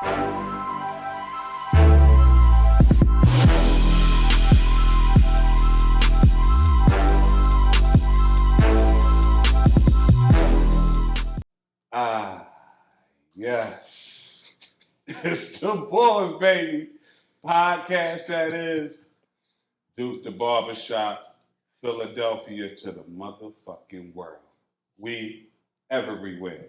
Ah, yes. It's the Bols, baby. Podcast that is. Duke the Barbershop, Philadelphia to the motherfucking world. We everywhere.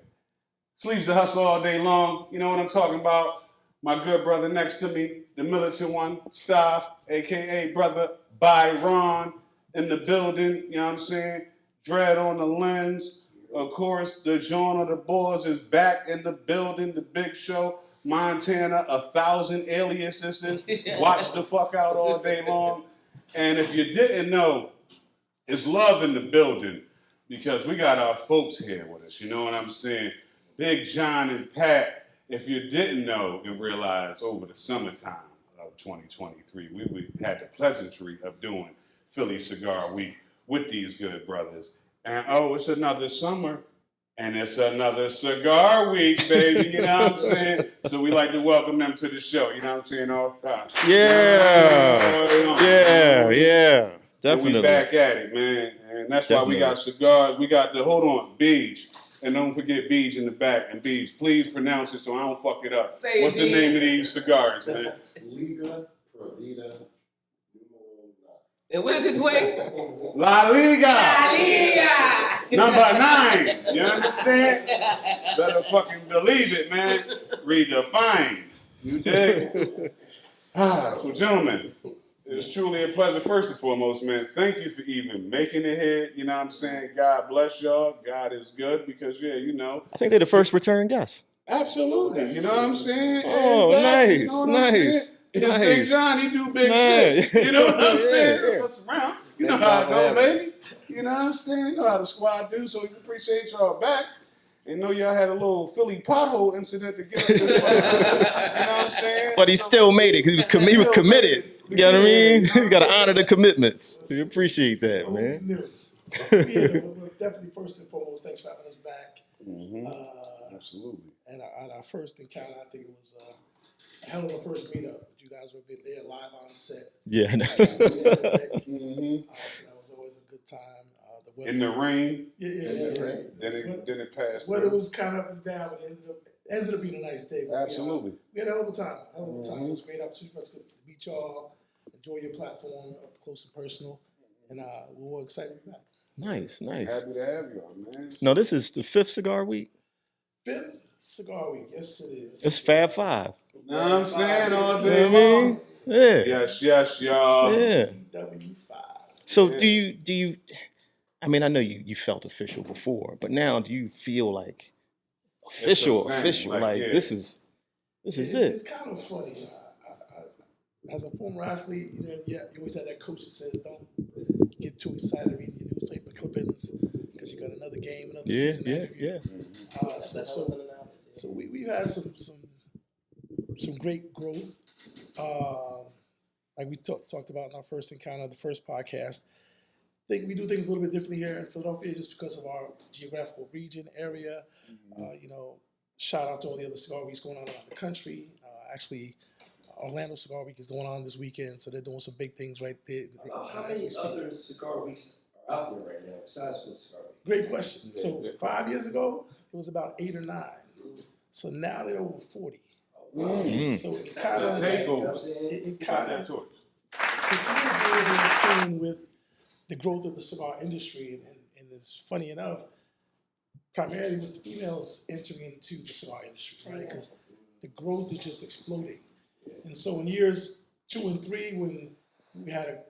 Sleeves the hustle all day long. You know what I'm talking about? My good brother next to me, the militant one, Staff, a.k.a. brother Byron in the building. You know what I'm saying? Dread on the lens. Of course, the joint of the Boys is back in the building. The big show, Montana, 1,000 aliases. Watch the fuck out all day long. And if you didn't know, it's love in the building because we got our folks here with us. You know what I'm saying? Big John and Pat. If you didn't know and realize over the summertime of 2023, we had the pleasantry of doing Philly Cigar Week with these good brothers. And oh, it's another summer. And it's another cigar week, baby, you know what I'm saying? So we like to welcome them to the show, you know what I'm saying, all the time. Yeah, definitely. And we back at it, man. And that's why we got cigars. We got the, hold on, Beej. And don't forget Beej in the back. And Beej, please pronounce it so I don't fuck it up. What's the name of these cigars, man? Liga Provida. And what is it, Dwayne? La Liga. La Liga. Number 9. You understand? Better fucking believe it, man. Redefined. You dig? So, gentlemen, it's truly a pleasure. First and foremost, man, thank you for even making it here. You know what I'm saying? God bless y'all. God is good because, yeah, you know. I think they're the first return guests. Absolutely. You know what I'm saying? Oh, exactly. nice, You know what nice. I'm saying? It's nice. Big John, he do big shit. You know what I'm saying? Yeah. What's around? You know how it go, baby. You know what I'm saying? You know how the squad do, so we appreciate y'all back. And know y'all had a little Philly pothole incident to get us this far. You know what I'm saying? But he still made it because he was committed. You know what I mean? You got to honor the commitments. We appreciate that, man. Yeah, but definitely first and foremost, thanks for having us back. Absolutely. And our first encounter, I think it was a hell of a first meetup. You guys were there live on set. Yeah. So that was always a good time. The weather, In the rain. Yeah. Then it passed. Weather was kind of up and down, but it ended up being a nice day. Absolutely. We had a hell of a time. It was a great opportunity for us to meet y'all, enjoy your platform up close and personal, and we're excited to be back. Nice. Happy to have y'all, man. No, this is the 5th cigar week. 5th cigar week, yes it is. It's Fab 5. You know what I'm saying? All day You know what I mean? long. Yeah. Yes, y'all. Yeah. CW5. So do you? I mean, I know you felt official before, but now do you feel like official? Like, yeah. This is it. It's kind of funny. As a former athlete, you always had that coach that says, "Don't get too excited reading your newspaper clippings because you got another game, another season." Yeah. So we've had some great growth. Like we talked about in our first encounter, the first podcast. I think we do things a little bit differently here in Philadelphia just because of our geographical region, area. Shout out to all the other cigar weeks going on around the country. Actually, Orlando Cigar Week is going on this weekend, so they're doing some big things right there. How many other cigar weeks are out there right now besides Philly Cigar Week? Great question. So 5 years ago, it was about 8 or 9. So now they're over 40. So it kind of goes in tune with the growth of the cigar industry, and it's funny enough, primarily with females entering into the cigar industry, right? Because the growth is just exploding. And so in years 2 and 3, when we had a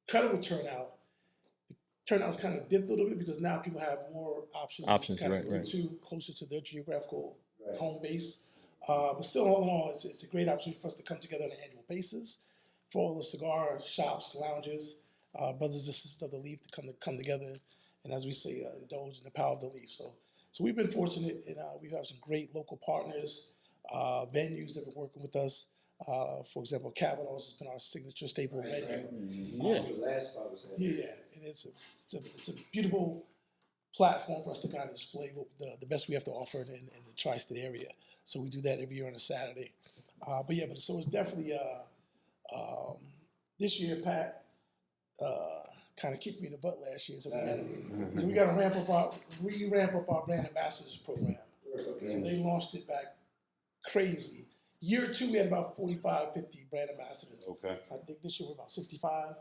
incredible turnout, the turnout's kind of dipped a little bit because now people have more options to kind of go to closer to their geographical home base. But still, all in all, it's a great opportunity for us to come together on an annual basis for all the cigar shops, lounges, brothers and sisters of the leaf to come together, and as we say, indulge in the power of the leaf. So we've been fortunate, and we have some great local partners, venues that have been working with us. For example, Cavanaugh's has been our signature staple venue. Last spot was and it's a beautiful platform for us to kind of display what the best we have to offer in the tri-state area. So we do that every year on a Saturday. So it's definitely this year, Pat kind of kicked me in the butt last year, so we got to ramp up our brand ambassadors program. So they launched it back crazy. Year 2, we had about 45, 50 brand ambassadors. Okay. So I think this year we're about 65.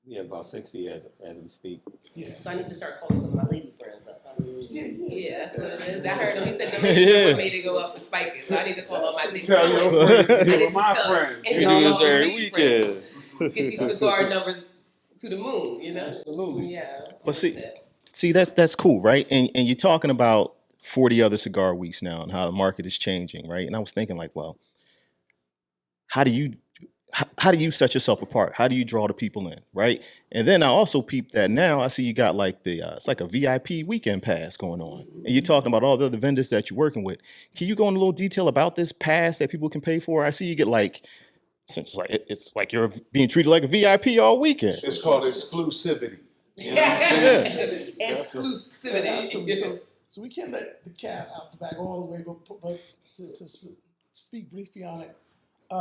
We have about 60 as we speak. Yeah. So I need to start calling some of my lady friends up. Yeah. That's what it is. I heard him. He said the lady made it go up and spike it. So I need to call all my big Tell friends. your friends, I you need were to my tell- friends. and We y'all do all this every my friends. weekend. Get these cigar numbers to the moon, you know? Absolutely. Yeah. But see, that's cool, right? And you're talking about 40 other cigar weeks now and how the market is changing, right? And I was thinking like, well, how do you set yourself apart? How do you draw the people in, right? And then I also peeped that now I see you got like it's like a VIP weekend pass going on. And you're talking about all the other vendors that you're working with. Can you go into a little detail about this pass that people can pay for? I see you get it's like you're being treated like a VIP all weekend. It's called exclusivity. Exclusivity. So we can't let the cat out the bag all the way, but to speak briefly on it,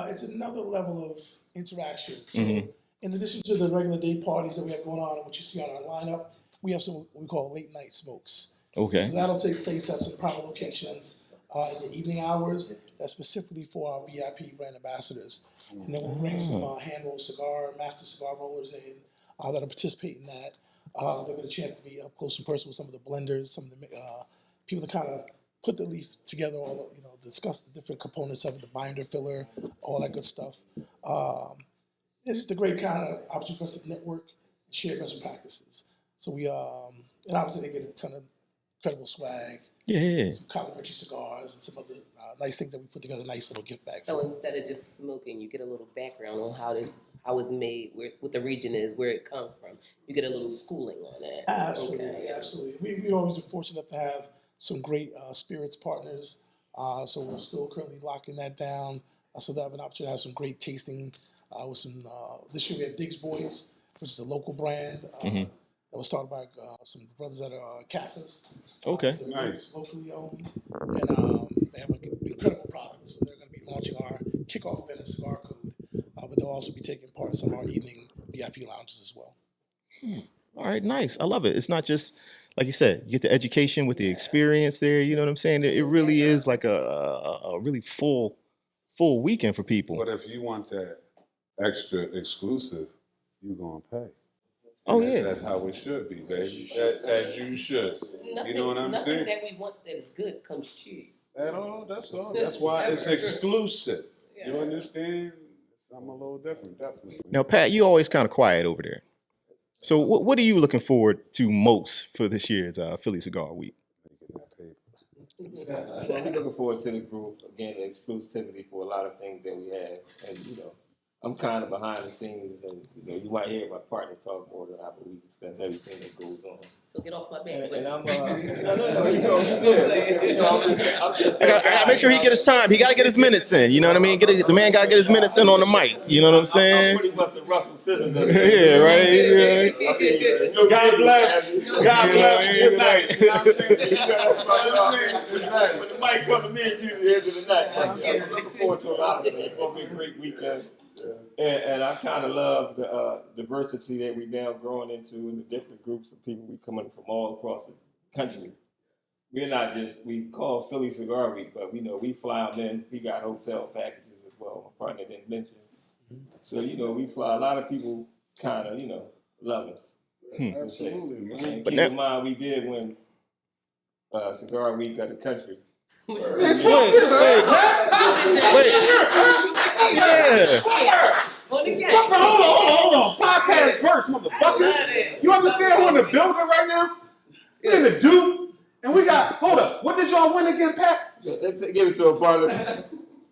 it's another level of interaction. So in addition to the regular day parties that we have going on and what you see on our lineup, we have some what we call late night smokes. Okay. So that'll take place at some private locations in the evening hours. That's specifically for our VIP brand ambassadors. And then we'll bring some hand-rolled master cigar rollers in that'll participate in that. They'll get a chance to be up close and personal with some of the blenders, some of the people that kind of put the leaf together, discuss the different components of it, the binder, filler, all that good stuff. It's just a great kind of opportunity for us to network and share best practices. So we, and obviously they get a ton of incredible swag, Yeah. some complimentary cigars, and some other nice things that we put together, nice little gift bags. So instead of just smoking, you get a little background on how it's made, what the region is, where it comes from. You get a little schooling on that. Absolutely, Okay. absolutely. We've always been fortunate to have some great spirits partners. So we're still currently locking that down. So that I have an opportunity to have some great tasting with some. This year we have Diggs Boys, which is a local brand that was started by some brothers that are Catholics. Okay. They're Nice. locally owned, and they have an incredible product. So they're going to be launching our kickoff event at Cigar Code, but they'll also be taking part in some of our evening VIP lounges as well. All right, nice. I love it. It's not just like you said, you get the education with the experience there. You know what I'm saying? It really is like a really full weekend for people. But if you want that extra exclusive, you're going to pay. Oh, And yeah. That's how it should be, baby. As you should. You know what I'm Nothing saying? that we want that is good comes cheap. At all, that's all. That's why it's exclusive. You understand? I'm a little different, definitely. Now, Pat, you always kind of quiet over there. So what are you looking forward to most for this year's Philly Cigar Week? Well, we're looking forward to the group, again, the exclusivity for a lot of things that we have. And, I'm kind of behind the scenes, and, you might hear my partner talk more than I, but we discuss everything that goes on. So get off my back. And I'm, no, you good. I'm just I gotta make sure he get his time. He gotta get his minutes in. You know what I mean? The man gotta get his minutes in on the mic. You know what I'm I'm saying? pretty much the Russell Simmons of Yeah, right. Yeah. God bless. God bless. Good night. You know what I'm saying? Exactly. When the mic comes to me, it's usually the end of the night. I'm looking forward to a lot of things. It's going to be a great weekend. And I kind of love the diversity that we now growing into and the different groups of people we coming from all across the country. We're not just, we call Philly Cigar Week, but we fly them in. We got hotel packages as well. My partner didn't mention. So, we fly. A lot of people kind of, love us. Absolutely, man. And But keep now- in mind, we did win Cigar Week of the country. Wait. Yeah. Hold on. Podcast first, motherfuckers. You understand who in the building right now? We're in the Duke, and we got, hold up, what did y'all win again, Pat? Let's give it to a partner.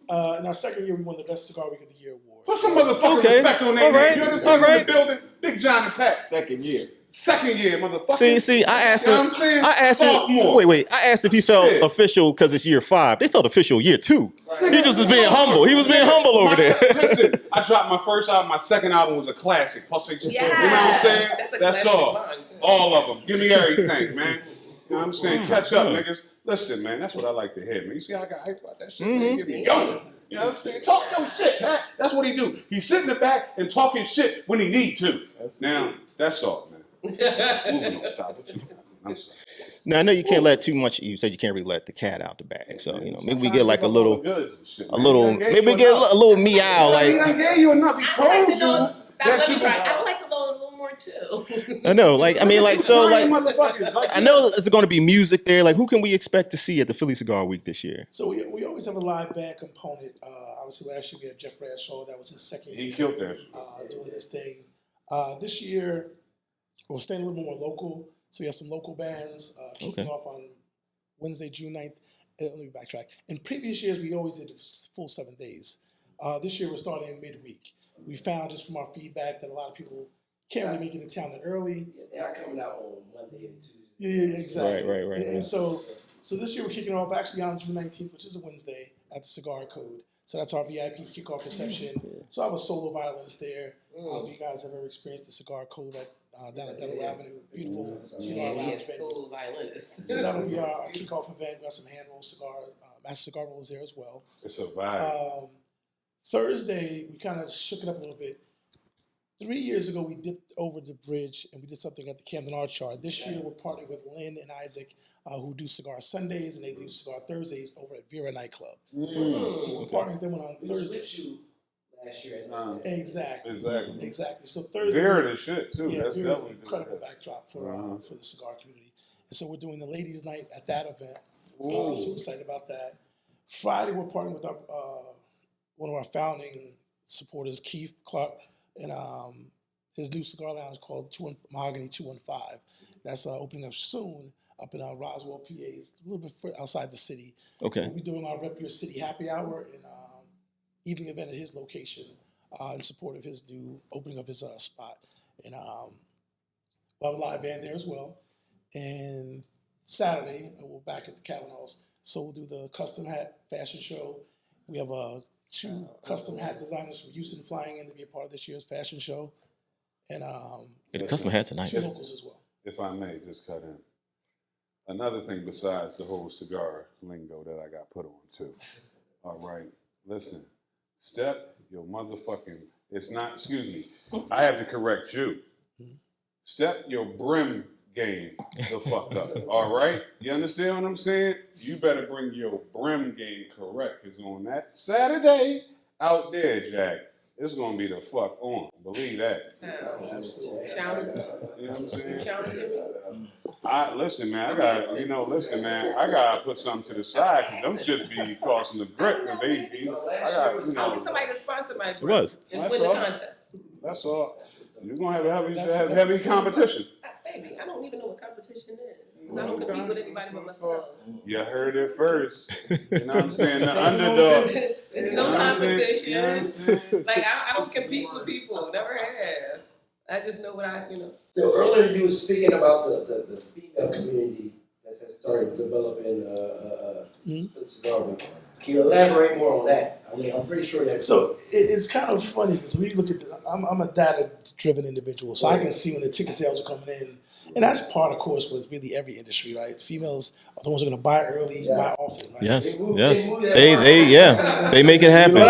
In our second year, we won the Best Cigar Week of the Year award. Put some motherfucking Okay. respect on their All right. name. You understand All who in right. the building? Big John and Pat. Second year. Second year, motherfucker. See, I asked You know him. what I'm saying? I asked him. Sophomore. Wait. I asked if he felt Shit. official because it's year 5. They felt official year 2. He just was being humble. He was being humble over there. Listen, I dropped my first album. My second album was a classic. Pulse Fiction. Yes. You know what I'm saying? That's a That's classic all. line, too. All of them. Give me everything, man. You know what I'm saying? Catch up, niggas. Listen, man, that's what I like to hear, man. You see how I got hype about that shit, man? Get me going. You know what I'm saying? Talk your shit, man. That's what he do. He's sitting in the back and talking shit when he need to. Now, that's all, man. Moving on, stop it. I'm sorry. Now I know you can't let too much. You said you can't really let the cat out the bag. So maybe we get like a little, maybe we get a little meow. He Like done gave you enough. He I told like to you. know. Stop. Let me you- try. I would like to know a little more too. I know, like I mean, like so, like Motherfuckers, like I know there's going to be music there. Like who can we expect to see at the Philly Cigar Week this year? So we always have a live band component. Obviously, last year we had Jeff Bradshaw. That was his second he year killed that. doing this thing. This year, we're staying a little bit more local. So we have some local bands kicking off on Wednesday, June 9th. Let me backtrack. In previous years, we always did the full 7 days. This year, we're starting midweek. We found just from our feedback that a lot of people can't really make it to town that early. Yeah, they are coming out on Monday and Tuesday. Yeah, exactly. Right. And so this year we're kicking off actually on June 19th, which is a Wednesday, at the Cigar Code. So that's our VIP kickoff reception. So I have a solo violinist there. If you guys have ever experienced the Cigar Code down at Delaware Avenue, beautiful cigar Yeah, lounge he's venue. solo violinist. So that'll be our kickoff event. We got some hand rolled cigars, master cigar rolls there as well. It's a vibe. Thursday, we kind of shook it up a little bit. 3 years ago, we dipped over the bridge and we did something at the Camden Arts Yard. This year, we're partnering with Lynn and Isaac, who do Cigar Sundays and they do Cigar Thursdays over at Vera Nightclub. So we're partnering with them on We was Thursday. with you last year at that. Exactly. So Thursday, Very the shit too. yeah, That's Vera's definitely an incredible backdrop for the cigar community. And so we're doing the ladies' night at that event. So we're excited about that. Friday, we're partnering with our one of our founding supporters, Keith Clark, and his new cigar lounge called Mahogany 215. That's opening up soon up in Roswell, PA. It's a little bit outside the city. Okay. We'll be doing our Rep Your City happy hour and evening event at his location in support of his new opening of his spot. And we'll have a live band there as well. And Saturday, we're back at the Kavanaughs. So we'll do the custom hat fashion show. We have 2 custom hat designers from Houston flying in to be a part of this year's fashion show. And The custom hats are 2 nice. locals as well. If I may just cut in. Another thing besides the whole cigar lingo that I got put on too. All right, listen. Step your motherfucking, it's not, excuse me, I have to correct you. Step your brim game the fuck up. All right? You understand what I'm saying? You better bring your brim game correct, because on that Saturday out there, Jack, it's gonna be the fuck on. Believe that. Absolutely. You know what I'm saying? Challenging me. Listen, man, I gotta put something to the side because them shits be crossing the grip because they be, I'll get somebody to sponsor my drink was. and That's win the all. contest. That's all. You're gonna have That's heavy competition. Baby, I don't even know what competition is because I don't compete with anybody but myself. You heard it first. You know what I'm saying? The underdog. There's no competition. Like I don't compete with people. Never have. I just know what So earlier you were speaking about the female community that has started developing the cigar week. Can you elaborate more on that? I mean, I'm pretty sure that. So it's kind of funny because when you look at I'm a data-driven individual, so I can see when the ticket sales are coming in. And that's part, of course, with really every industry, right? Females are the ones who are going to buy early, buy often, right? Yes. They move They they make it happen.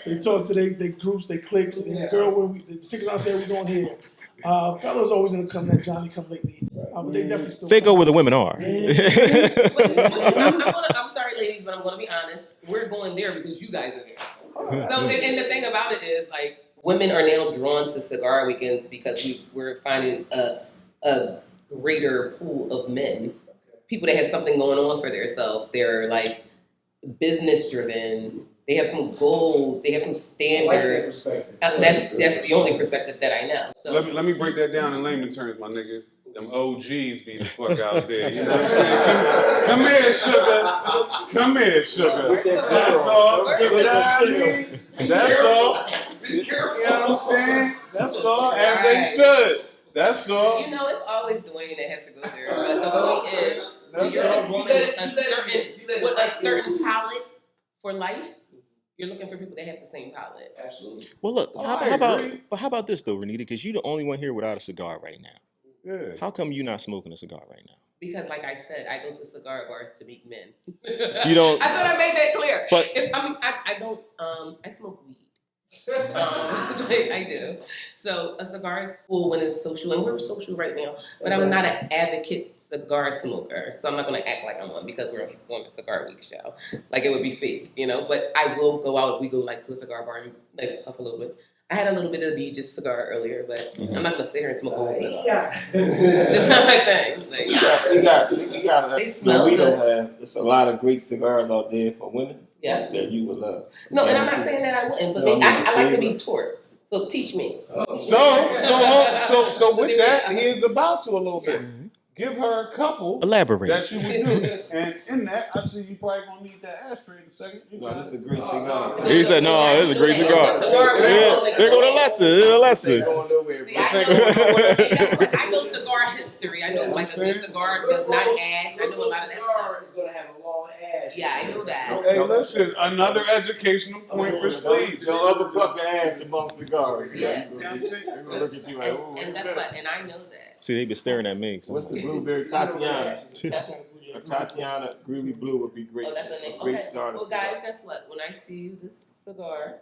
They talk to their groups, they cliques, and then girl, the tickets on sale, we going here. Fellas always going to come that Johnny come lately, but they definitely still. They go where the women are. I'm sorry, ladies, but I'm going to be honest. We're going there because you guys are there. So, and the thing about it is, like, women are now drawn to cigar weekends because we're finding a greater pool of men, people that have something going on for themselves. They're like business driven. They have some goals. They have some standards. That's the only perspective that I know. So Let me break that down in layman terms, my niggas. Them OGs be the fuck out there. You know what I'm saying? Come here, sugar. Come here, sugar. That's all. You know what I mean? That's all. Be careful. You know what I'm saying? That's all. As they should. That's all. you know, it's always Dwayne that has to go there. But the point is, when That's you're all. a woman with a certain palate for life, you're looking for people that have the same palate. Absolutely. Well, look, Oh, how I agree. about this though, Renita? Because you're the only one here without a cigar right now. Yeah. How come you're not smoking a cigar right now? Because, like I said, I go to cigar bars to meet men. You don't- I thought I made that clear. But- I don't. I smoke weed. I do. So a cigar is cool when it's social, and we're social right now. But I'm not an advocate cigar smoker, so I'm not going to act like I'm one because we're going to Cigar Week show. Like it would be fake, you know. But I will go out if we go like to a cigar bar and like puff a little bit. I had a little bit of the just cigar earlier, but I'm not gonna sit here and smoke a whole cigar. It's just not my thing. Like, You got They smell we good. don't have. It's a lot of great cigars out there for women. Yeah. That you would love. No, and I'm not saying that I wouldn't, but No, maybe I mean, I like to flavor. be taught. So teach me. So with there that, we go. here's about to a little bit. Give her a couple Elaborate. that you would do. And in that, I see you probably gonna need that ashtray in a second. You No, got this is it. a great cigar. He said, "No, this is a great cigar." Yeah, there go the lesson. There's a lesson. Going nowhere. See, bro. I know, see, that's what, I know cigar history. I know like a good cigar does not ash. I know a lot of that stuff. Cigar is gonna have a long ash. Yeah, I know that. Hey, listen, another educational point for Steve. Don't ever pluck the ash among cigars. Yeah. They're gonna look at you like, oh, And that's what, and I know that. See, they been staring at me. what's the blueberry Tatiana? That's- A Tatiana Groovy Blue would be great. Oh, that's the name. A great Okay. starter. Well, guys, guess what? When I see you this cigar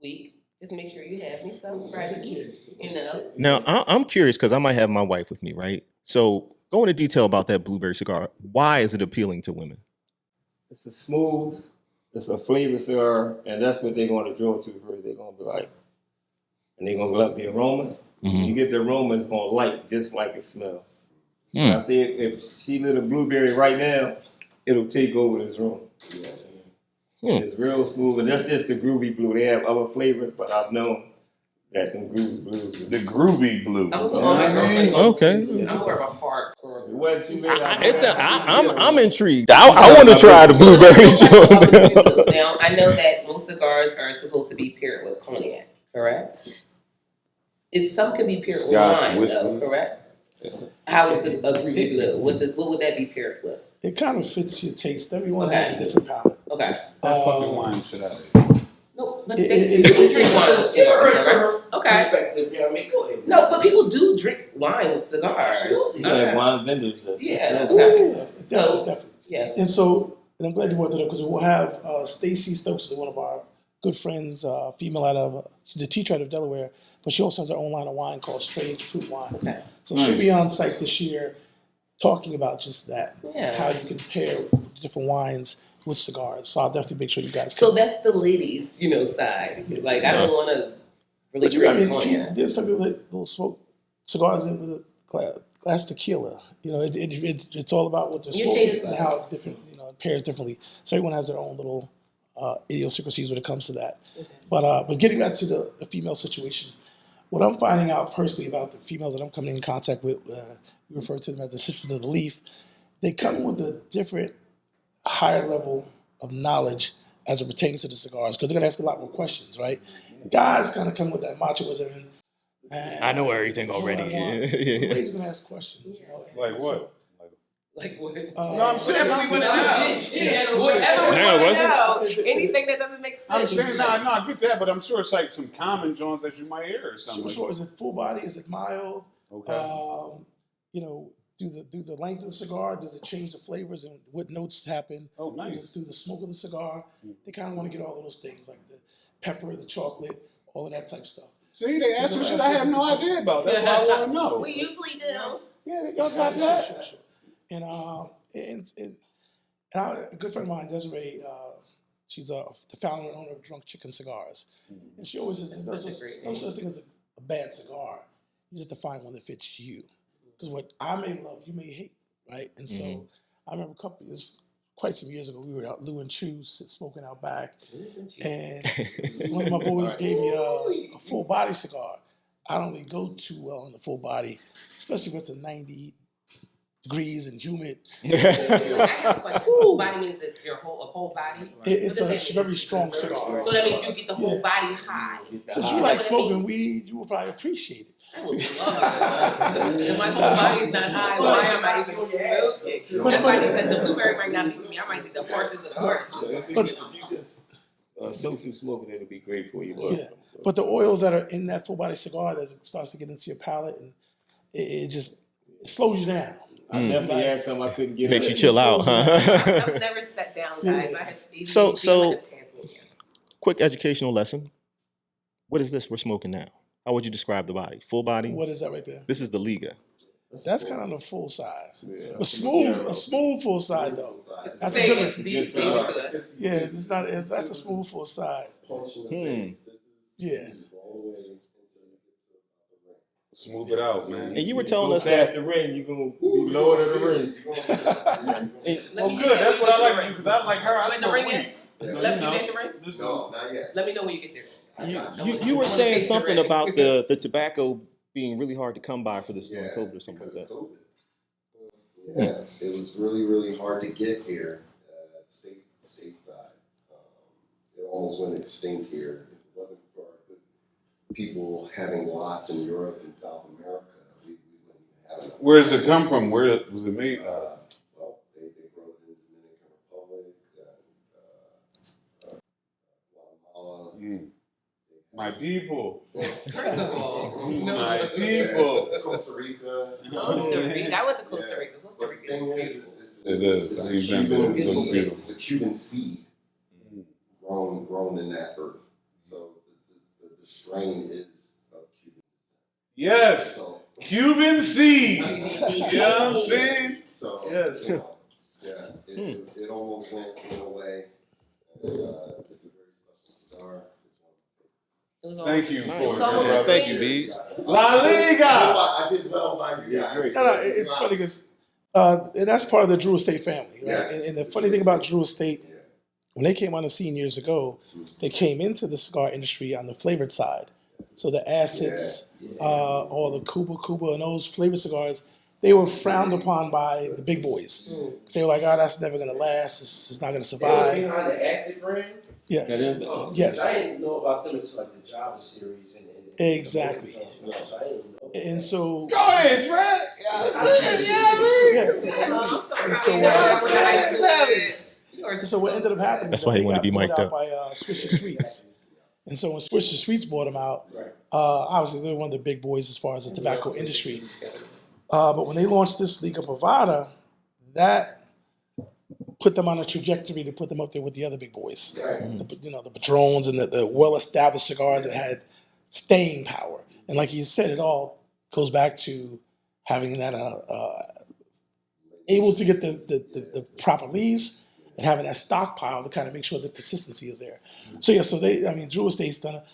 week, just make sure you have me some Take ready. care. You know. Now, I'm curious because I might have my wife with me, right? So go into detail about that blueberry cigar. Why is it appealing to women? It's a smooth, it's a flavor cigar, and that's what they're going to draw to first. They're going to be like, and they're going to love the aroma. Mhm. You get the aroma, it's going to light just like it smells. Mm. I say if she lit a blueberry right now, it'll take over this room. It's real smooth, and that's just the Groovy Blue. They have other flavors, but I've known that them Groovy Blues. The Groovy Blue. I'm with all my girlfriends. Okay. I'm more of a hardcore. It wasn't too late. I'm intrigued. I want to try the blueberry show. Now, I know that most cigars are supposed to be paired with cognac, correct? Some can be paired with Scotch wine, whiskey. though, correct? How is the Groovy Blue? What would that be paired with? It kind of fits your taste. Everyone Okay. has a different palate. Okay. That fucking wine shit out of here. No, but It- they it- people it- drink wine with Give her cigars, some correct? Okay. perspective, you know what I mean? Go ahead. No, but people do drink wine with cigars. Absolutely. You have Okay. wine vendors. Yeah. sell Okay. it. Yeah, So- definitely. Yeah. And so, and I'm glad you brought that up because we'll have Stacy Stokes, is one of our good friends, female out of, she's a teacher out of Delaware, but she also has her own line of wine called Strange Fruit Wines. Okay. So she'll be on site this year talking about just that, Yeah. how you can pair different wines with cigars. So I'll definitely make sure you guys So come. that's the ladies, side. Like I don't want to really But you, I drink mean, cognac. there's some people that will smoke cigars in with a glass tequila. It's all about what they're Your taste smoking and buds. how different, it pairs differently. So everyone has their own little idiosyncrasies when it comes to that. Okay. But getting back to the female situation, what I'm finding out personally about the females that I'm coming in contact with, we refer to them as the sisters of the leaf. They come with a different, higher level of knowledge as it pertains to the cigars because they're going to ask a lot more questions, right? Guys kind of come with that machoism. And I know everything you know what already. I want. Yeah. Ladies going to ask questions, and Like what? Like what? No, I'm saying, Whatever we want to know. Whatever we Hang on, want to what's know. Anything that doesn't make I'm sense. saying, no, I get that, but I'm sure it's like some common joints that you might hear or something. Sure, is it full body? Is it mild? Okay. Do the length of the cigar, does it change the flavors and what notes happen Oh, nice. through the smoke of the cigar? They kind of want to get all of those things like the pepper, the chocolate, all of that type of stuff. See, they asked some shit I have no idea about. That's what I want to know. We usually do. Yeah, y'all got that. Sure. And a good friend of mine, Desiree, she's the founder and owner of Drunk Chicken Cigars, and she always says there's no such thing as a bad cigar. You just have to find one that fits you. Because what I may love, you may hate, right? And so I remember quite some years ago, we were out Lou and Chew smoking out back, and one of my boys gave me a full body cigar. I don't really go too well on the full body, especially if it's 90 degrees and humid. I have a question. Full body means it's a whole body. It's What a does that mean? very strong cigar. So that means you get the whole Yeah. body high. Since you like smoking weed, you will probably appreciate it. I would love it. If my whole body's not high, why am I even smoking? That's why they said the blueberry might not be for me. I might need the portions of the heart. So if you just social smoking, it'll be great for you. Yeah. But the oils that are in that full body cigar, as it starts to get into your palate, and it slows you down. I definitely had some I couldn't get. Makes you rid of. chill out, huh? I've never sat down, guys. I have ADHD, So- I'm like a Tasmanian. Quick educational lesson. What is this we're smoking now? How would you describe the body? Full body? What is that right there? This is the Liga. That's kind of the full side. Yeah, A smooth full side though. That's a Say different. it, be to us. Yeah, it's not. That's a smooth full side. Yeah. Smooth it out, man. And you were Go telling us past that. the ring, you gonna be lower than the ring. Let Well, me good. get That's there what I when like you because I like her. I You in the smoke ring weed. yet? So, Let you me know, get the ring. this is- No, not yet. Let me know when you get there. You were saying Taste the something ring. about the tobacco being really hard to come by for this during COVID or something like because that. of COVID. Yeah, it was really, really hard to get here, stateside. It almost went extinct here. If it wasn't for people having lots in Europe and South America, we wouldn't even have enough. Where does it come from? Where was it made? Well, they grow it in the Dominican Republic, Guatemala. My people. First of all, My people. Costa Rica. Costa Rica. I went to Costa Yeah. Rica. Costa But Rica the thing is is, beautiful. It is. It's a He's been Cuban, beautiful, beautiful. it's a Cuban seed grown in that earth. So the strain is of Cuban descent. Yes. So, Cuban seeds. You know what I'm saying? so Yes. you know, yeah, it almost went away. And, it's a very special cigar. It's one It was Thank awesome. you Nice. for It's it. almost brother. Thank you, B. La Liga. I did well by you guys. No, it's funny because and that's part of the Drew Estate family, right? Yes. And the funny thing about Drew Estate, Yeah. when they came on the scene years ago, they came into the cigar industry on the flavored side. So the acids, or the Cuba, and those flavored cigars, they were frowned upon by the big boys. 'Cause they were like, "Oh, that's never gonna last. It's not gonna They were survive." behind the acid brand. Yes, That is- yes. I didn't know about them until like the Java series and Exactly. So I didn't know. And so, Go ahead, Trent. yeah. Oh, I'm sorry. So, I never went to high school with. You are So what ended up happening? That's is why that he they wanted to got be bought mic'd out up. by Swisher Sweets. And so when Swisher Sweets bought them out, Right. obviously they're one of the big boys as far as the tobacco industry. But when they launched this Liga Privada, that put them on a trajectory to put them up there with the other big boys. Right. The Padrones and the well-established cigars that had staying power. And like you said, it all goes back to having that able to get the proper leaves and having that stockpile to kind of make sure the consistency is there. So yeah, Drew Estate's done it.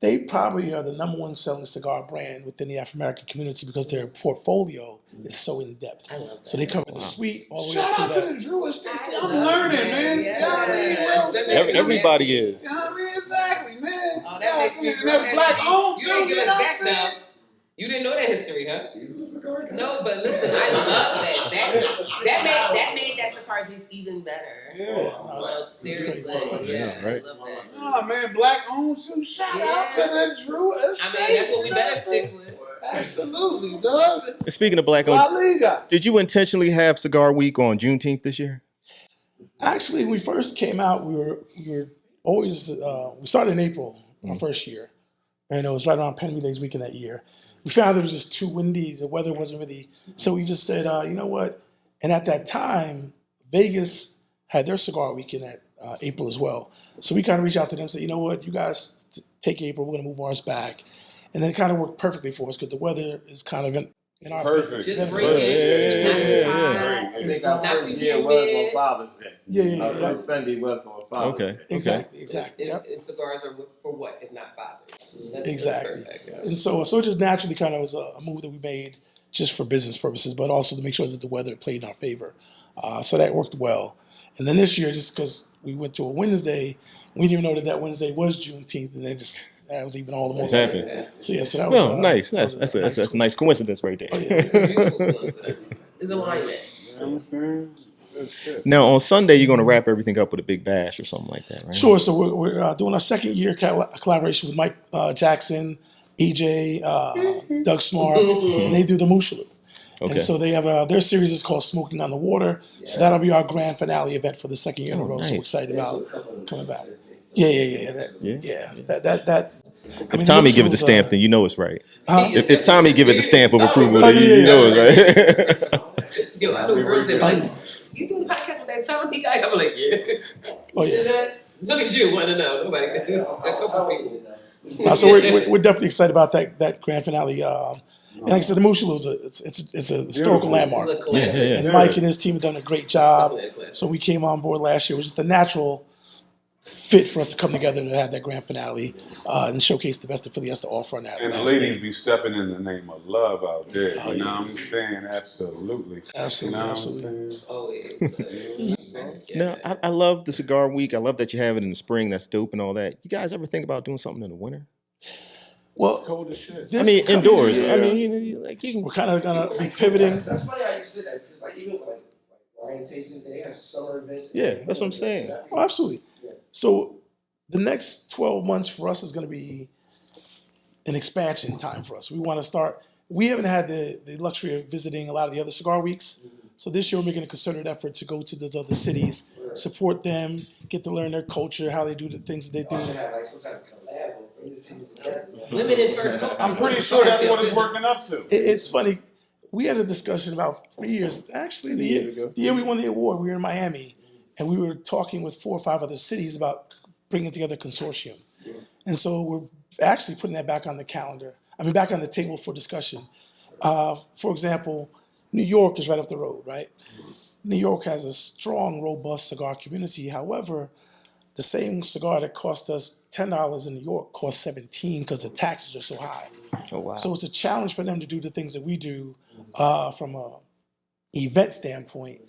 They probably are the number one selling cigar brand within the African American community because their portfolio is so in depth. I love that. So they cover the sweet all the way Shout up out to to the the Drew Estate. I I'm love learning, that. man. Yeah. You know what I mean? You know what I'm saying? Everybody is. You know what I mean? Exactly, man. Oh, that makes me and that's real black happy. owned You too. didn't give You us know what I'm that saying? stuff. You didn't know that history, huh? He's a cigar guy. No, but listen, I love that. That made that cigar taste even better. Yeah. No, seriously. Yeah, I right. love that. Oh man, black owned too. Shout out to the Drew Estate. I mean, that's what we you know better I'm stick saying? with. Absolutely, dog. And speaking of black La owned, Liga. did you intentionally have Cigar Week on Juneteenth this year? Actually, when we first came out, we were always we started in April our first year, and it was right around Penn Relays weekend that year. We found it was just too windy. The weather wasn't really, so we just said, you know what? And at that time, Vegas had their cigar weekend at April as well. So we kind of reached out to them and said, you know what? You guys take April. We're going to move ours back, and then it kind of worked perfectly for us because the weather is kind of in our Perfect. Just bring Yeah, it. Just not too yeah, hot. I think our Not first too year was on humid. Father's Day. Yeah. Our first Sunday was on Father's Okay. Day. Exactly. Yep. And cigars are for what, if not fathers? That's Exactly. perfect, yeah. And so it just naturally kind of was a move that we made just for business purposes, but also to make sure that the weather played in our favor. So that worked well. And then this year, just because we went to a Wednesday, we didn't even know that Wednesday was Juneteenth, and then that was even all the more. It's happened. Yeah. So yeah, so that was No, nice. that was That's a a twist. nice coincidence right there. Oh, yeah. It's a beautiful coincidence. It's alignment. You know what I'm saying? That's good. Now on Sunday you're going to wrap everything up with a big bash or something like that, right? Sure. So we're doing our second year collaboration with Mike Jackson, EJ, Doug Smart, and they do the Mushalu. Okay. And so they have their series is called Smoking on the Water. So that'll be our grand finale event for the second year in a Oh, row. So we're nice. excited There's about a couple of coming back. them. Yeah. Yeah. That If Tommy give it the stamp, then you know it's right. If Tommy give it the stamp of approval, then you know it's right. Yo, I know girls that be like, you doing the podcast with that Tommy guy? I'm like, yeah. Oh, yeah. Look at you, want to know. Nobody knows. A couple people. So we're definitely excited about that grand finale. And like I said, the Mushalu is a historical landmark. It's a classic. Yeah. And Mike and his team have done a great job. Definitely a classic. So we came on board last year. It was just a natural fit for us to come together to have that grand finale and showcase the best that Philly has to offer on that. And the last ladies day. be stepping in the name of love out there. Oh, You know yeah. what I'm saying? Absolutely. Absolutely, You know absolutely. what I'm saying? Always. No, I love the cigar week. I love that you have it in the spring. That's dope and all that. You guys ever think about doing something in the winter? Well, Cold as shit. I mean, indoors. year, I mean, you can. we're kind of gonna be pivoting. That's funny how you said that, because like even like wine tasting, they have summer events. Yeah, that's what I'm saying. Oh, absolutely. So the next 12 months for us is going to be an expansion time for us. We want to start. We haven't had the luxury of visiting a lot of the other cigar weeks. So this year we're making a concerted effort to go to those other cities, support them, get to learn their culture, how they do the things that they We should do. have like some kind of collab or bring the cities together. Women in fur coats. I'm pretty sure that's what it's working up to. It's funny. We had a discussion about 3 years. Actually, the year we won the award, we were in Miami, and we were talking with 4 or 5 other cities about bringing together a consortium. And so we're actually putting that back on the calendar. I mean, back on the table for discussion. For example, New York is right up the road, right? New York has a strong, robust cigar community. However, the same cigar that cost us $10 in New York costs $17 because the taxes are so high. Oh wow. So it's a challenge for them to do the things that we do from a event standpoint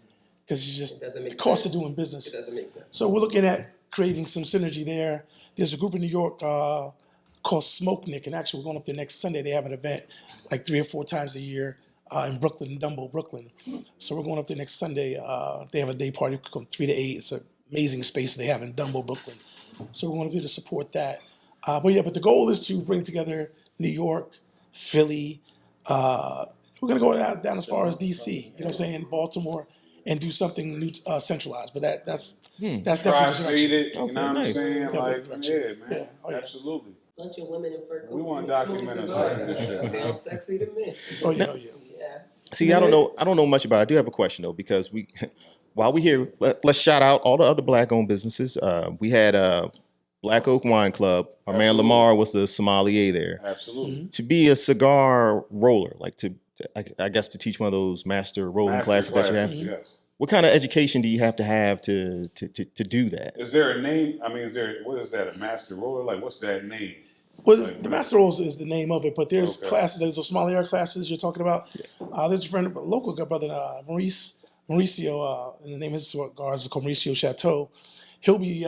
because you just It doesn't make the cost sense. of doing It business. doesn't make sense. So we're looking at creating some synergy there. There's a group in New York called Smoke Nick, and actually we're going up there next Sunday. They have an event like 3 or 4 times a year in Brooklyn, Dumbo, Brooklyn. So we're going up there next Sunday. They have a day party from 3 to 8. It's an amazing space they have in Dumbo, Brooklyn. So we're going up there to support that. But the goal is to bring together New York, Philly. We're going to go down as far as DC, you know what I'm saying, Baltimore, and do something new, centralized. But that's definitely the direction. Tri-stated, you know what I'm nice. saying? Definitely Like, direction. yeah, man. Yeah. Oh, yeah. Absolutely. Bunch of women in fur coats. We want to and smoking document cigars. something this shit. Sounds sexy to me. Oh, yeah, oh, yeah. Yeah. See, I don't know much about it. I do have a question though, because while we here, let's shout out all the other black-owned businesses. We had Black Oak Wine Club. Our man Absolutely. Lamar was the sommelier there. Absolutely. To be a cigar roller, like I guess to teach one of those master rolling Master classes that you have. classes, Yes. What kind of education do you have to do that? Is there a name? I mean, what is that? A master roller? Like, what's that name? Well, the Master Rolls is the name of it, but there's Okay. classes, there's those sommelier classes you're talking about. There's a friend, a local good brother, Mauricio, and the name of his cigars is called Mauricio Chateau. He'll be,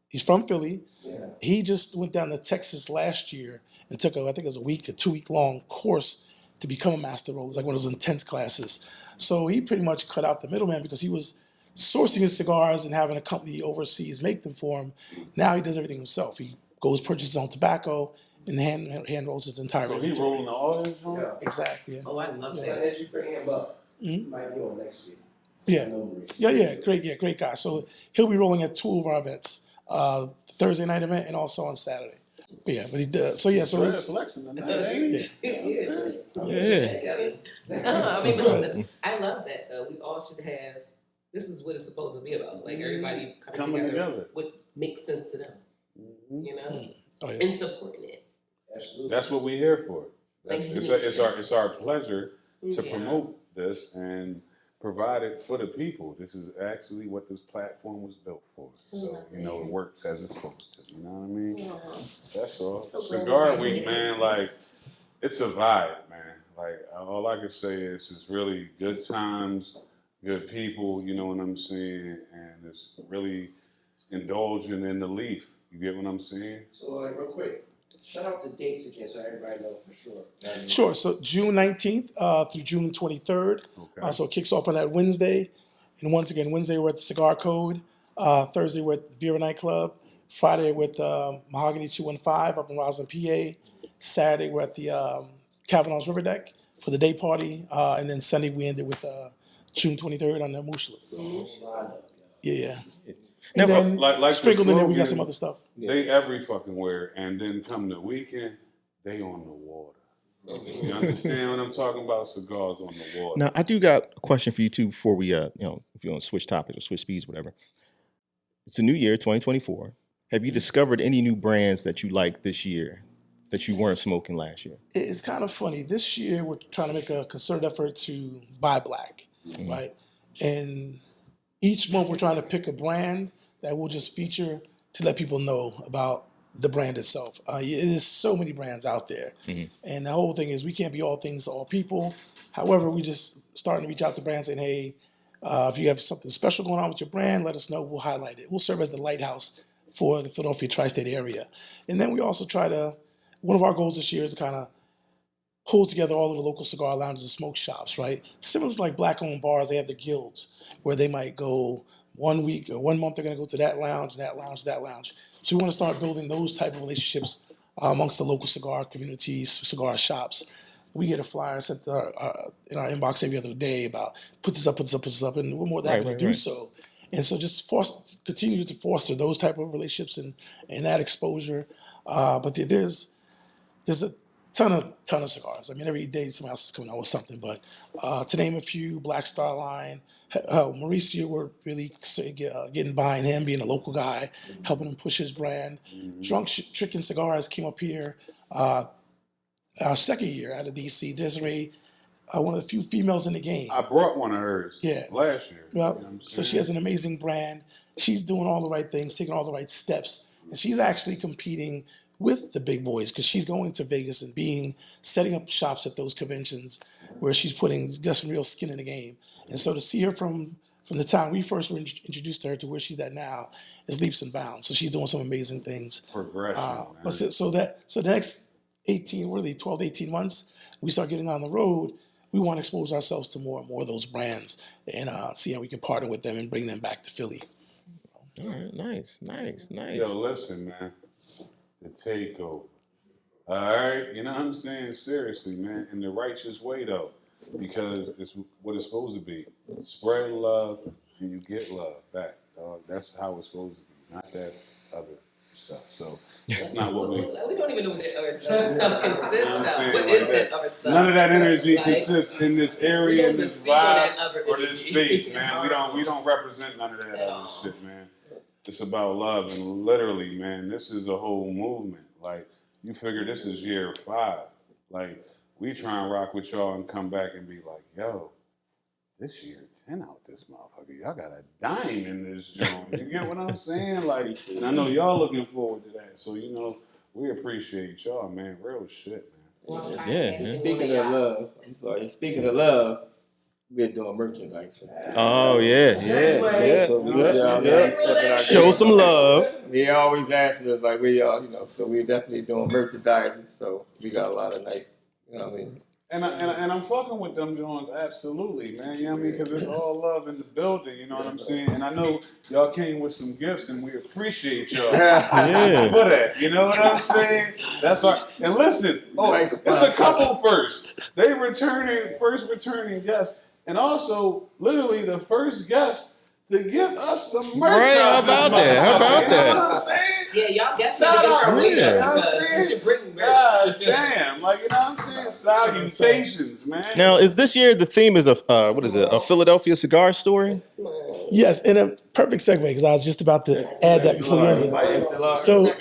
he's from Philly. Yeah. He just went down to Texas last year and took I think it was a 2-week long course to become a Master Roller. It's like one of those intense classes. So he pretty much cut out the middleman because he was sourcing his cigars and having a company overseas make them for him. Now he does everything himself. He goes purchase his own tobacco and hand rolls his entire So he inventory. rolling all this joint? Yeah. Exactly. Yeah. Oh, I love So that. as you bring him up, Mhm. he might be on next week. Yeah. No worries. Great guy. So he'll be rolling at 2 of our events, Thursday night event and also on Saturday. But he does. So Fred it's flexing tonight, ain't he? I mean, but listen, I love that. We all should have. This is what it's supposed to be about. Like everybody coming together. What makes sense to them, you know, Oh, yeah. and supporting it. Absolutely. That's what we're here for. Nice to meet It's our pleasure to Yeah. promote this and provide it for the people. This is actually what this platform was built for. So, you know, it works as it's supposed to. You know what I mean? That's all. So Cigar glad Week, you man, did. like, it's a vibe, man. Like, all I can say is it's really good times, good people, you know what I'm saying? And it's really indulging in the leaf. You get what I'm saying? So like real quick, shout out the dates again so everybody knows for sure. Sure. So June 19th through June 23rd. Okay. So it kicks off on that Wednesday. And once again, Wednesday we're at the Cigar Code. Thursday we're at the Vera Nightclub. Friday we're at the Mahogany 215 up in Roslyn, PA. Saturday we're at the Kavanaugh's River Deck for the day party. And then Sunday we ended with June 23rd on the Mushla. Yeah. Now, And then like the sprinkled in there, we got slogan, some other stuff. They every fucking where, and then come the weekend, they on the water. You understand what I'm talking about? Cigars on the water. Now, I do got a question for you too before we, if you want to switch topics or switch speeds, whatever. It's a new year, 2024. Have you discovered any new brands that you like this year that you weren't smoking last year? It's kind of funny. This year, we're trying to make a concerted effort to buy black, right? And each month, we're trying to pick a brand that we'll just feature to let people know about the brand itself. There's so many brands out there. And the whole thing is we can't be all things to all people. However, we just starting to reach out to brands saying, hey, if you have something special going on with your brand, let us know. We'll highlight it. We'll serve as the lighthouse for the Philadelphia tri-state area. And then we also one of our goals this year is to kind of pull together all of the local cigar lounges and smoke shops, right? Similar to like black-owned bars, they have the guilds where they might go 1 week or 1 month, they're going to go to that lounge, that lounge, that lounge. So we want to start building those type of relationships amongst the local cigar communities, cigar shops. We get a flyer sent to in our inbox every other day about put this up, and we're more than happy to do so. And so just continue to foster those type of relationships and that exposure. But there's a ton of cigars. I mean, every day somebody else is coming out with something. But to name a few, Black Star line, Mauricio, we're really getting behind him, being a local guy, helping him push his brand. Drunk Chicken Cigars came up here our second year out of DC. Desiree, one of the few females in the game. I brought one of hers last year. Yep. You know what I'm So she saying? has an amazing brand. She's doing all the right things, taking all the right steps. And she's actually competing with the big boys because she's going to Vegas and setting up shops at those conventions where she's got some real skin in the game. And so to see her from the time we first were introduced to her to where she's at now is leaps and bounds. So she's doing some amazing things. Progression, man. But so the next 12 to 18 months, we start getting on the road. We want to expose ourselves to more and more of those brands and see how we can partner with them and bring them back to Philly. All right, nice. Yo, listen, man. The takeover. All right, you know what I'm saying? Seriously, man, in the righteous way though, because it's what it's supposed to be. Spread love and you get love back, dog. That's how it's supposed to be, not that other stuff. So that's not what we don't even know what that other stuff consists of. saying, What like is that other stuff? None of that energy Like, consists in this area, don't in even this speak on vibe, that other or this energy. space, man. We don't represent none of that At other all. shit, man. It's about love, and literally, man, this is a whole movement. Like, you figure this is year 5. Like, we try and rock with y'all and come back and be like, yo, this year 10 out this motherfucker. Y'all got a dime in this joint. You get what I'm saying? Like, and I know y'all looking forward to that. So, you know, we appreciate y'all, man. Real shit, man. Yeah, man. Speaking of love, we're doing merchandise. Oh yeah. So we y'all stepping out Show there. some love. They always asking us like, where y'all, so we're definitely doing merchandising. So we got a lot of nice, you know what I mean? And I'm fucking with them joints, absolutely, man. You know what I mean? Because it's all love in the building, you know what I'm saying? And I know y'all came with some gifts, and we appreciate y'all Yeah. for that. You know what I'm saying? That's our. And listen, it's a couple first. They first returning guests, and also literally the first guest to give us the merch. Right, how about that? How about You know that? what I'm saying? Yeah, y'all definitely Shout get out, your weight yeah. up because You know what I'm you should bring God merch. damn, like, you know what I'm saying? Salutations, man. Now, is this year the theme is a Philadelphia cigar story? Yes, and a perfect segue because I was just about to add that before we ended. So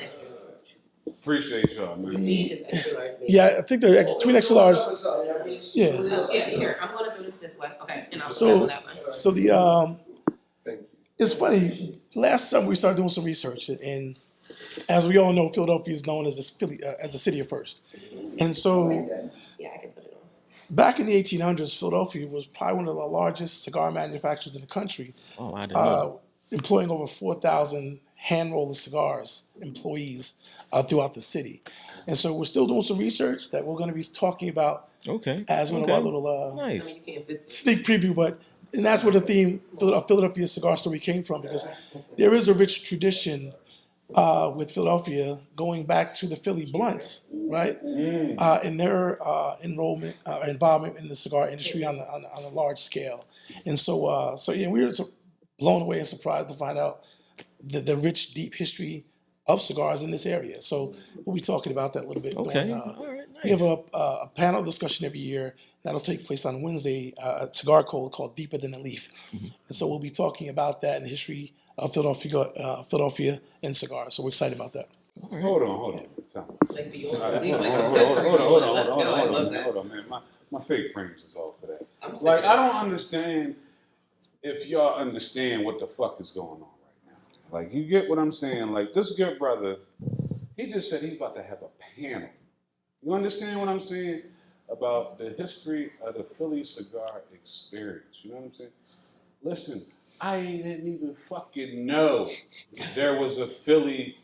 Appreciate y'all, man. yeah, I think they're twin extra large. Yeah. Yeah, here, I'm gonna do this way. Okay, and I'll So- go that one. So it's funny. Last summer we started doing some research, and as we all know, Philadelphia is known as the city of first. And so Yeah, I can put it on. back in the 1800s, Philadelphia was probably one of the largest cigar manufacturers in the country, Oh, I didn't know. employing over 4,000 hand roller cigars employees throughout the city. And so we're still doing some research that we're going to be talking about Okay. as one of our little I Nice. mean, you can't fit. sneak preview, and that's where the theme Philadelphia cigar story came from, because there is a rich tradition with Philadelphia going back to the Philly Blunts, right? And their involvement in the cigar industry on a large scale. And so yeah, we were blown away and surprised to find out the rich, deep history of cigars in this area. So we'll be talking about that a little bit. Okay. During, All right. we have Nice. a panel discussion every year that'll take place on Wednesday, a cigar code called Deeper Than a Leaf. And so we'll be talking about that and the history of Philadelphia and cigars. So we're excited about that. Hold on. Like beyond Hold on, belief, like hold some on, history. hold on, Let's hold go. I on, love that. hold on, man. My fake frames is off for that. I'm sick Like, of I this. don't understand if y'all understand what the fuck is going on right now. Like, you get what I'm saying? Like, this good brother, he just said he's about to have a panel. You understand what I'm saying? About the history of the Philly cigar experience. You know what I'm saying? Listen, I didn't even fucking know there was a Philly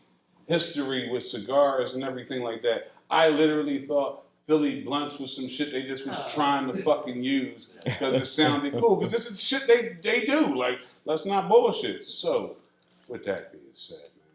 history with cigars and everything like that. I literally thought Philly blunts was some shit they just was trying to fucking use because it sounded cool. Because this is shit they do. Like, let's not bullshit. So, with that being said, man,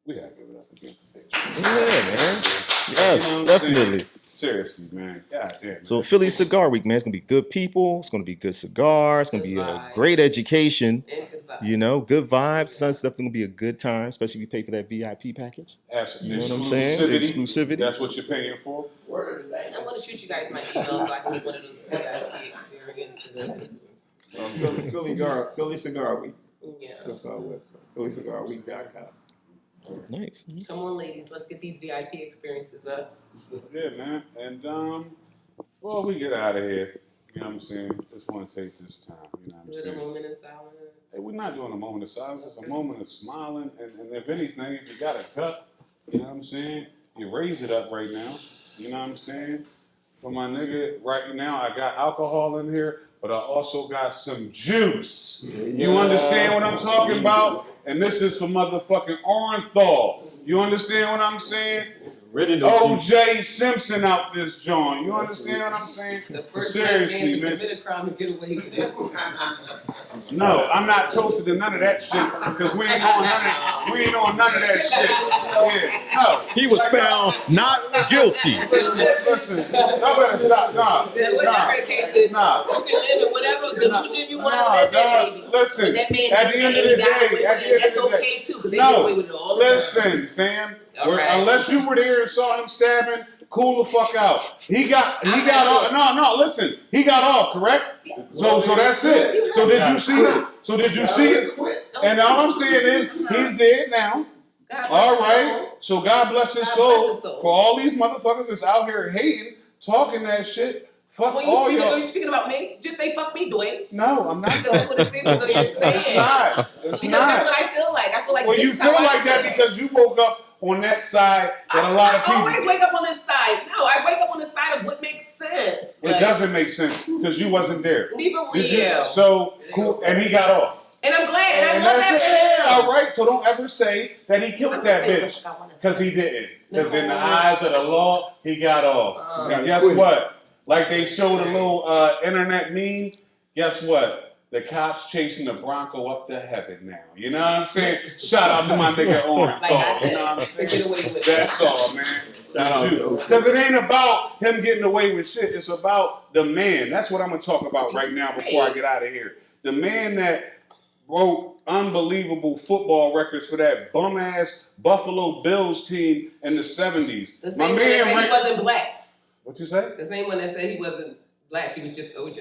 we gotta give it up again for Big Sean. Yeah, man. You Yes, know what I'm saying? definitely. Seriously, man. God damn. So Philly Cigar Week, man, it's gonna be good people. It's gonna be good cigars. It's gonna Good be a vibes. great education. And good vibes. You know, good vibes. So it's definitely gonna be a good time, especially if you pay for that VIP package. You know what I'm saying? Exclusivity. That's what you're paying for. Word of the I'm gonna shoot you guys my email so I can get one of those VIP experiences. Philly Cigar Week. Yeah. That's our website. PhillyCigarWeek.com. Nice. Come on, ladies, let's get these VIP experiences up. Yeah, man. And well, we get out of here. You know what I'm saying? Just want to take this time. You know what I'm Do it a saying? moment in silence. Hey, we're not doing a moment of silence. It's a moment of smiling. And if anything, if you got a cup, you know what I'm saying? You raise it up right now. You know what I'm saying? For my nigga, right now, I got alcohol in here, but I also got some juice. You understand what I'm talking about? And this is for motherfucking Orenthal. You understand what I'm saying? OJ Simpson out this joint. You understand what I'm saying? The first Seriously, man man. to commit a crime and get away with it. No, I'm not toasted to none of that shit because we ain't on none of that shit. Yeah, no. He was found not guilty. Listen, y'all better stop. Whatever the case is, Nah. you can live in whatever delusion you want to live in, baby. Listen, But that man at the end of the day, that's okay too, because they get away with it all the time. listen, fam. All right. Unless you were there and saw him stabbing, cool the fuck out. He got off. No, listen. He got off, correct? So that's it. So did you see it? So did you see it? And all I'm saying is he's dead now. God bless All his right. soul. So God bless his God soul. bless his soul. For all these motherfuckers that's out here hating, talking that shit. Fuck When all y'all. you're speaking about me, just say fuck me, Dwayne. No, I'm not. Because that's what it seems as though you're It's saying. not. It's Because that's not. what I feel like. I feel like Well, this you is feel how I like that feel. because you woke up on that side that a lot of I always people. wake up on this side. No, I wake up on the side of what makes sense. It doesn't make sense because you wasn't there. Leave it Did you? real. So cool, and he got off. And I'm glad, and I And love that's that it. for him. All right. So don't ever say that he killed I'm that saying what bitch I wanna say. because he didn't. Because in the No. eyes of the law, he got off. And guess what? Like they showed a little internet meme. Guess what? The cops chasing the Bronco up to heaven now. You know what I'm saying? Shout out to my nigga Orange. Like I said, You know what I'm to saying? get away with it. That's all, man. Shout out to Because it ain't about him getting away with shit. It's about the man. That's what I'm going to talk about right now before I get out of here. The man that broke unbelievable football records for that bum-ass Buffalo Bills team in the 70s. The same My one that man said he wasn't black. What you say? The same one that said he wasn't black. He was just OJ.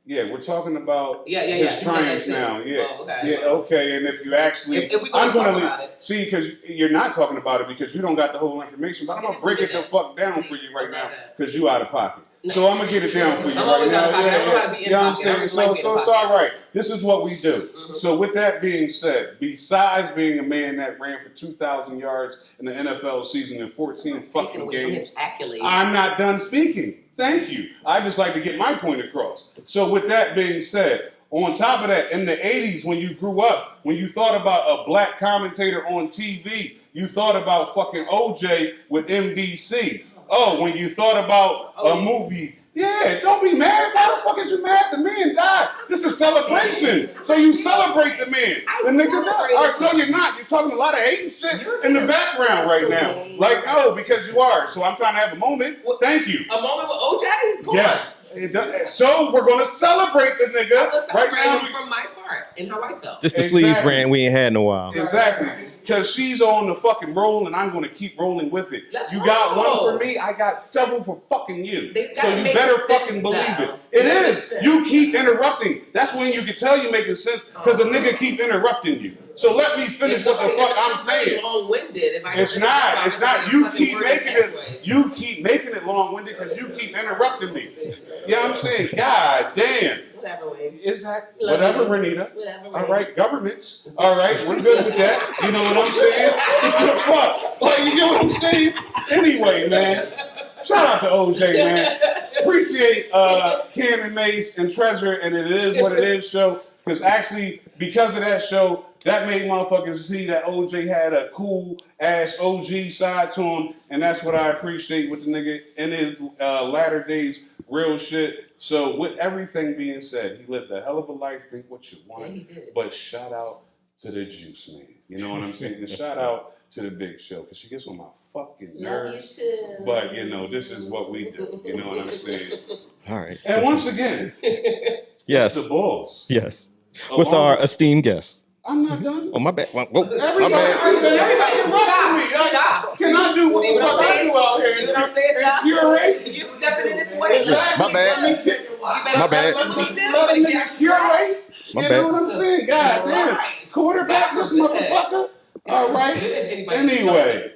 Yeah, we're talking about Yeah. his He said that triumphs too. now. Yeah. Oh, okay. Yeah, okay. And if you actually, If we gonna talk about it. see, because you're not talking about it because you don't got the whole information. But I'm gonna break it the fuck down for you right now because you out of pocket. No. So I'm gonna get it down for you I'm right always now. out of pocket. I don't know how to be in You know what I'm pocket. I saying? just like being So in it's pocket. all right. This is what we do. Mhm. So with that being said, besides being a man that ran for 2,000 yards in the NFL season in 14 Taking fucking away from games, his accolades. I'm not done speaking. Thank you. I just like to get my point across. So with that being said, on top of that, in the 80s when you grew up, when you thought about a black commentator on TV, you thought about fucking OJ with NBC. Oh, when you thought about a movie, yeah, don't be mad. Why the fuck is you mad? The man died. This is a celebration. So you celebrate the man. The nigga died. All right, no, you're not. You're talking a lot of hating shit in the background right now. Like, no, because you are. So I'm trying to have a moment. Thank you. A moment with OJ? Come Yes. So we're gonna celebrate the I nigga was right celebrating now. from my part and how I felt. This the sleeves Exactly. rant we ain't had in a while. Exactly. Because she's on the fucking roll and I'm gonna keep rolling with it. Let's You got roll. one for me, I got several for fucking you. They So gotta you make better sense, fucking believe though. it. It That is. makes sense. You keep interrupting. That's when you can tell you making sense because a nigga keep interrupting you. So let me finish what the fuck I'm saying. Long-winded. If I It's finish not. my It's thought, not. I'm You fucking keep worded making it. anyways. You keep making it long-winded because you keep interrupting me. You know what I'm saying? God damn. Whatever, Wayne. Is that Love whatever, you. Renita? Whatever, All Wayne. right, governments. All right, we're good with that. You know what I'm saying? What the fuck? Like, you know what I'm saying? Anyway, man. Shout out to OJ, man. Appreciate Cam and Mace and Treasure and It Is What It Is show. Because actually, because of that show, that made motherfuckers see that OJ had a cool ass OG side to him. And that's what I appreciate with the nigga in his latter days, real shit. So with everything being said, he lived a hell of a life, think what you want. Yeah, he did. But shout out to the Juice Man. You know what I'm saying? And shout out to the Big Show, because she gets on my fucking nerves. Love you too. But you know, this is what we do. You know what I'm saying? All right. And once again, yes. it's the Bols. Yes. With our esteemed guests. I'm not done. Oh, my bad. Whoa, my Everybody, bad. everybody, Stop. Can I do what See the what I'm fuck I saying? do out here? See what I'm saying? And Stop. curate? You're stepping in its way. Exactly. My bad. Let me My bad. Let a nigga curate. My You bad. know what I'm saying? God damn. Quarterback this motherfucker. All right. Anyway,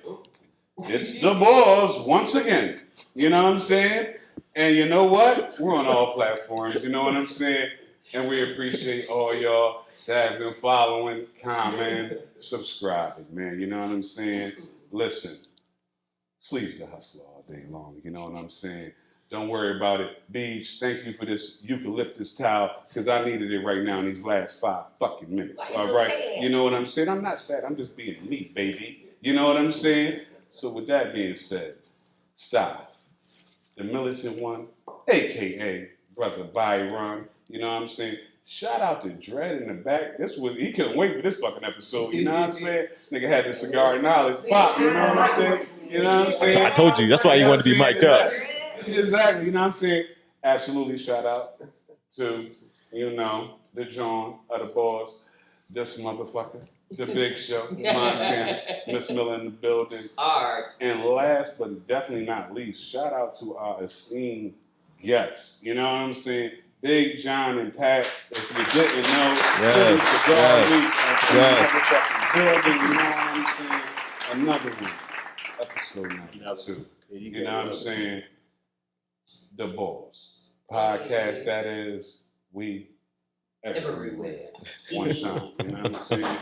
it's the Bols once again. You know what I'm saying? And you know what? We're on all platforms. You know what I'm saying? And we appreciate all y'all that have been following, commenting, subscribing, man. You know what I'm saying? Listen, sleeves the hustle all day long. You know what I'm saying? Don't worry about it. Beach, thank you for this eucalyptus towel, because I needed it right now in these last 5 fucking minutes. All right? You know what I'm saying? I'm not sad. I'm just being me, baby. You know what I'm saying? So with that being said, stop. The militant one, a.k.a. Brother Byron. You know what I'm saying? Shout out to Dread in the back. He couldn't wait for this fucking episode. You know what I'm saying? Nigga had the cigar knowledge pop. You know what I'm saying? You know what I'm saying? I told you. That's why you wanted to be mic'd up. Exactly. You know what I'm saying? Absolutely. Shout out to, you know, the John of the Boss, this motherfucker, the Big Show, Montana, Miss Miller in the building. And last but definitely not least, shout out to our esteemed guests. You know what I'm saying? Big John and Pat, if you didn't know, Philly Cigar Week, building, you know what I'm saying? Another one, episode number 2. You know what I'm saying? The Bols podcast, that is, we everywhere. One shot, you know what I'm saying?